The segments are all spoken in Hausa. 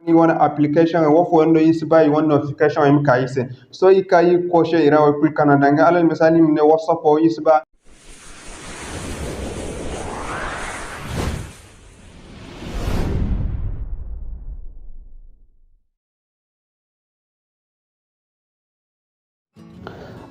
ni wana application wo fo ndo yisba yi wana notification im kaise so ikayi ko she ira wa kul kana danga alal misali ne whatsapp o yisba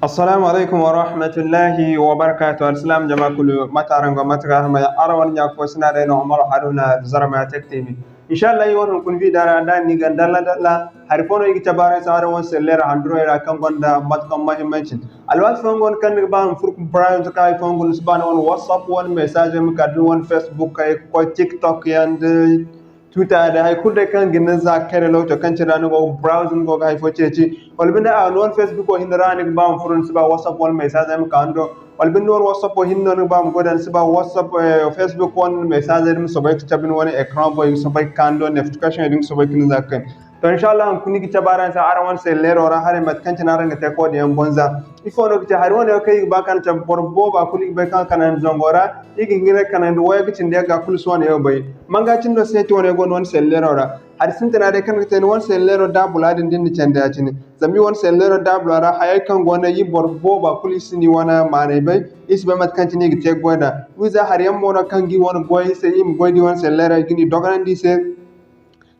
assalamu alaikum wa rahmatullahi wa barakatuh assalam jama'a kullu matarango mataka ma arawan nya ko sina da no umar haruna zarma tech tv inshallah yi wannan kun video da ni gandalla dalla har fono yi tabara sare won seller android kan gonda matkam mahimmancin alwas fongon kan ba am furk browse kai fongon subhana won whatsapp won message mi kadun won facebook kai ko tiktok and Twitter da hay kulde kan gina za kare lauta kan cira no browsing go hay foceci walbinda a non Facebook o hinda rani ba am furun siba WhatsApp wal message am kando walbinda won WhatsApp o hinno no ba am godan siba WhatsApp Facebook won message dum so bay tabin woni écran boy so bay kando notification dum so bay kin zakai to inshallah am kuni ki tabaran sa arawan se lero ra hare mat kan cina ranga te ko de bonza ifo no ki har woni kai ba kan ta borbo ba kuli be kan kanan zongora igi ngire kanan do waya gicin de ga kul so ne bay manga cin do se to ne gon won se lero ra har sintina de kan ten won se lero da buladin din cende ya cini zami won se lero da bulara hayay kan gona yi borbo ba kuli sini wana mane bay isbe mat kan cini gi te goda wiza har yam mona kan gi won boy se im goydi won se lero gini doganandi se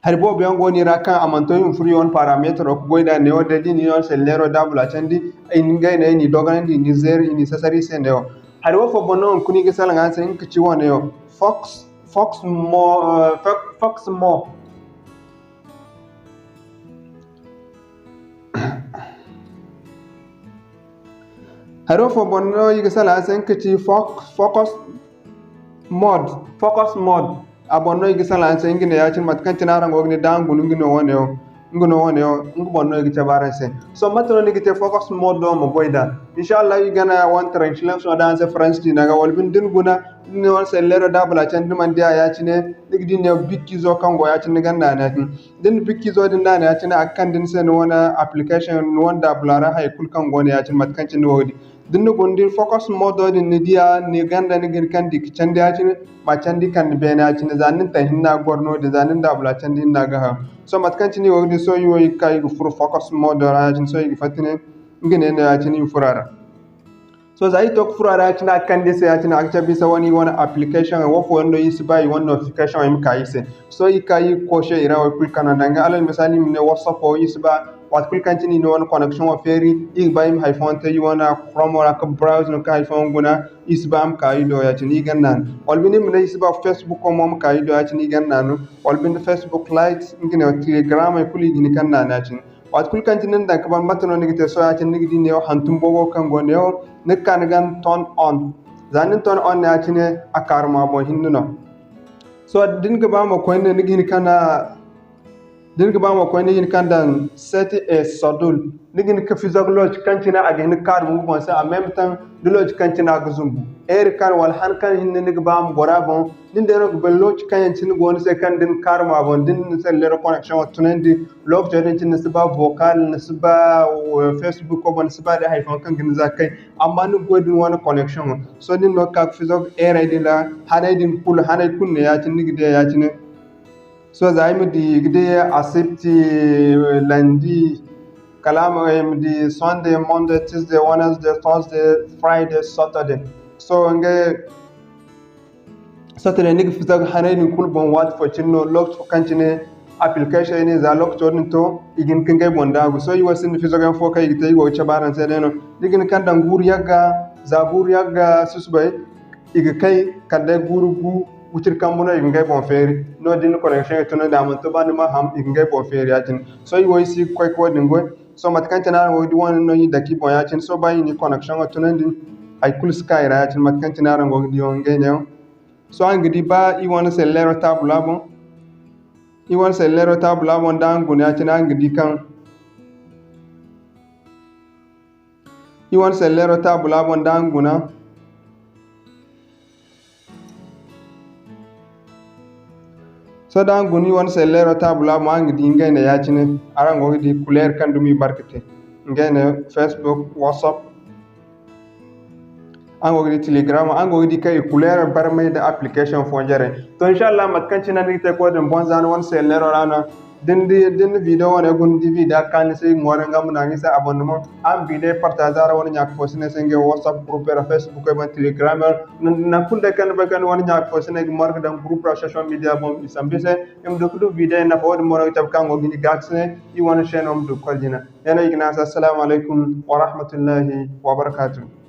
har bo be ngoni raka amanto yum free on parameter ko goyda ne o de ni on se lero da bula chandi in ngay ne ni doganandi ni zer ni sasari se ne o har wo fo bono kuni gi sala ngan sen ki ci wona yo fox mo haro fo bonno yiga sala sen kiti focus mode abonno yiga sala sen ngine ya cin mat kan tinara ngogni dangu ngino wone yo bonno yiga tabara sen so matno ni gite focus mode do mo boyda inshallah yiga na one translation da se france dina ga walbin din guna ni won se lero dabla cin dum andiya ya cine digdi ne bikki zo kango ya cin ganda na din bikki zo din na ya cin akkan din sen wona application wonda blara hay kul kango ne ya cin mat kan cin wodi dinno gondin focus mode din ni dia ni ganda ni gir kan dik cande ya cin ma candi kan be na cin zanin ta hinna gorno de zanin da bula candi hinna ga ha so mat kan cin wodi so yoy kay fur focus mode ra cin so yi fatine ngene ne ya cin furara so zai tok furara cin kan de se ya cin akcha bi sa woni wona application wo fo ndo yisba yi won notification im kaise so yi kay ko she ira wo kul kana danga alal misali ne whatsapp o yisba wat kul kan tini non connection wa feri ig bayim iphone te yona chrome wala ka browse no ka iphone guna isbam ka ido ya tini gannan walbini mun isba facebook ko mom ka ido ya tini gannan walbini facebook likes ngine telegram e kuli gini kan na tin wat kul kan tini dan ka ban matno ni gite so ya tini gidi ne hantum bogo kan go ne ne kan gan turn on zanin turn on ya tini akar ma bo hinno so din ga ba mo ko ne ni gini kana dinga ba ma ko ni kan dan set a schedule nigin ka fizog lodge kantina agi ni kar mu bon sa en même temps de lodge kantina ga zumbu er kan wal han kan hin ni ba am gora bon din de no be lodge kan tin gon se kan din kar ma bon din se le connection tunendi lodge jodin tin se ba vocal ne se ba facebook ko bon se ba de iphone kan gin zakai amma ni godin wona connection so din no ka fizog er ay dila hanay din kul hanay kunne ya tin nigi de ya tin so zaimi di gde accept lundi kalama di Sunday, Monday, Tuesday, Wednesday, Thursday, Friday, Saturday so nge Saturday nig fitag hanay ni kul bon wat fo cinno lock fo kancine application ni za lock to to igin kengay bonda go so yi wasin fitag fo kay gite go chabaran sedeno digin kan dan gur yaga za gur yaga susbay ig kay kande guru wutir kambuno ingay bon feri no din connection to no dam to ban ma ham ingay bon feri yatin so yi woisi koy ko dingo so mat kan tanar wo di won no yi daki bon yatin so bayi ni connection to no din ay kul sky ra yatin mat kan tanar ngo di on ngene so angidi ba I won se lero tabla bon dan gun yatin angidi kan I won se lero tabla bon dan guna so dan guni won se lero tabula mo angidi ngene yacine arango di couleur kan dumi barkete ngene facebook whatsapp ango di telegram ango di kay couleur barmay da application fo jare to inshallah mat kan cina ni te ko den bon zan won se lero rana din video wona gun di video kan se ngore ngam na ngi sa abonnement am video partager wona nyak fo sene senge WhatsApp groupe ra Facebook e ban Telegram na kunde kan ba kan wona nyak fo sene mark dan groupe ra social media bom isambise em do kudu video na fo mo no tab kango gini gatsne I wona chaîne om do koljina yana igna assalamu alaikum wa rahmatullahi wa barakatuh